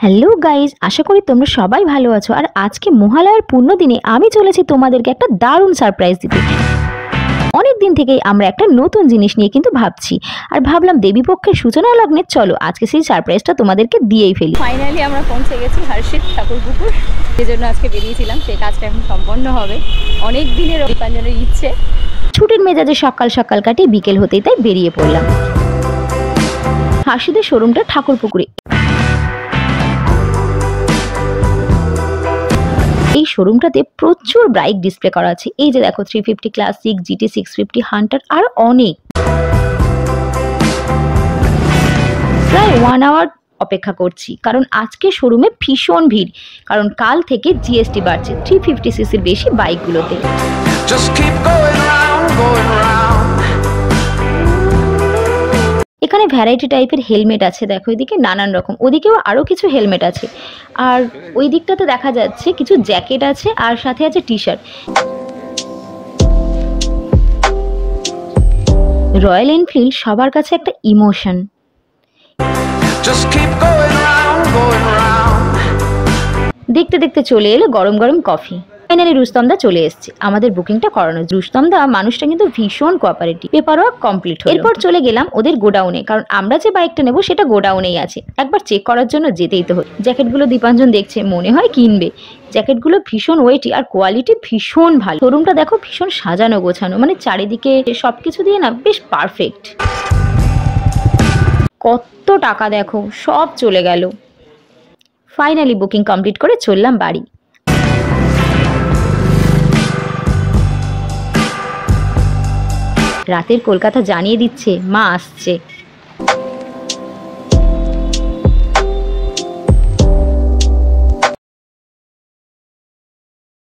Hello guys, আশা করি তোমরা সবাই ভালো আছো। আর আজকে মহালয়ার পূর্ণ দিনে আমি চলেছি তোমাদেরকে একটা দারুণ সারপ্রাইজ দিতে। অনেক দিন থেকেই আমরা একটা নতুন জিনিস নিয়ে কিন্তু ভাবছি, আর ভাবলাম দেবীপক্ষের সূচনা লগ্নে চলো আজকে সেই সারপ্রাইজটা তোমাদেরকে দিয়েই ফেলি। ফাইনালি আমরা পৌঁছে গেছি হর্ষিত ঠাকুরপুকুর, সেই জন্য আজকে বেরিয়েছিলাম। সেই কাজটা এখন সম্পন্ন হবে। অনেক দিনের দীপাঞ্জনের ইচ্ছে। ছুটির মেজাজে সকাল সকাল কাটিয়ে বিকেল হতেই তাই বেরিয়ে পড়লাম। হাসিদের শোরুমটা ঠাকুরপুকুরে। এই শোরুমটাতে প্রচুর বাইক ডিসপ্লে করা আছে। এই যে দেখো 350 ক্লাসিক, GT 650, হান্টার আর অনেক। প্রায় 1 আওয়ার অপেক্ষা করছি, কারণ আজকে শোরুমে ভীষণ ভিড়, কারণ কাল থেকে GST বাড়ছে 350 সিসির বেশি বাইকগুলোতে। এখানে ভ্যারাইটি টাইপের হেলমেট আছে, দেখো এদিকে নানান রকম, ওদিকেও আরো কিছু হেলমেট আছে, আর ওই দিকটাতে দেখা যাচ্ছে কিছু জ্যাকেট আছে, আর সাথে আছে টি শার্ট। রয়্যাল এনফিল্ড সবার কাছে একটা ইমোশন। দেখতে দেখতে চলে এলো গরম গরম কফি। ফাইনালি রুস্তমদা চলে এসেছে আমাদের বুকিংটা করানো। রুস্তমদা মানুষটা কিন্তু ভীষণ কোঅপারেটিভ। পেপার ওয়ার্ক কমপ্লিট হলো। এরপর চলে গেলাম ওদের গোডাউনে, কারণ আমরা যে বাইকটা নেবো সেটা গোডাউনেই আছে, একবার চেক করার জন্য যেতেই তো হয়। জ্যাকেটগুলো দীপাঞ্জন দেখছে, মনে হয় কিনবে। জ্যাকেটগুলো ভীষণ ওয়েটি আর কোয়ালিটি ভীষণ ভালো। শোরুমটা দেখো ভীষণ সাজানো গোছানো, মানে চারিদিকে সবকিছু দিয়ে না বেশ পারফেক্ট। কত টাকা দেখো, সব চলে গেল। ফাইনালি বুকিং কমপ্লিট করে চললাম বাড়ি। রাতের কলকাতা জানিয়ে দিচ্ছে মা আসছে।